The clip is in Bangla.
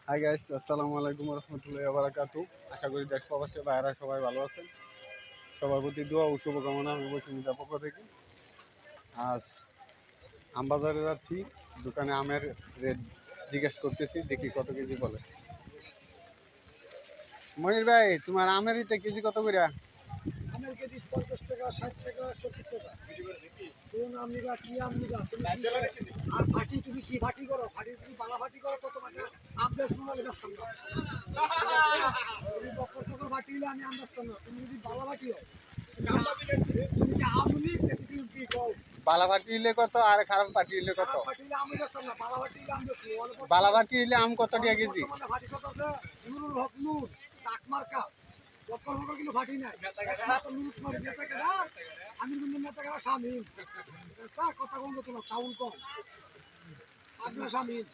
হাই গাইস, আসসালামু আলাইকুম রহমতুল্লাহি ওয়া বারাকাতুহু। আশা করি দেশ প্রবাসী ভাইয়েরা সবাই ভালো আছেন। সবার প্রতি দোয়া ও শুভকামনা আমি বসুনিতার পক্ষ থেকে। আজ আমবাজারে যাচ্ছি, দোকানে আমের রেট জিজ্ঞেস করতেছি, দেখি কত কেজি বলে। মনির ভাই, তোমার আমের ইতে কেজি কত করে? আমের কেজি 50 টাকা, 60 টাকা, 70 টাকা। কোন আম নিবা, কি আম নিবা, তুমি কি আর ফাটি, তুমি কি ফাটি করো? ফাটি তুমি বালা ফাটি করো তো তোমাকে আম বেচবো না, বেচতাম না। তুমি বকর চকর ফাটি হলে আমি আম বেচতাম না। তুমি যদি বালা ফাটি হও, তুমি কি আম নি তুমি কি কও? বালা ফাটি হইলে কত আর খারাপ ফাটি হইলে কত? খারাপ ফাটি হলে আমি বেচতাম না, বালা ফাটি হলে আম বেচবো। বালা ফাটি হইলে আম কত টাকা কেজি? বর্তমানে ফাটি কত আছে? নুরুল হক নূর, টাকমার্কা। বকর চকর কিন্তু ফাটি নাই। একমাত্র নুরুল কুমার নেতা কেডা? আমি কিন্তু নেতা কেডা শামিম। কথা কম তোমার চাউল কম। আগলা শামিম।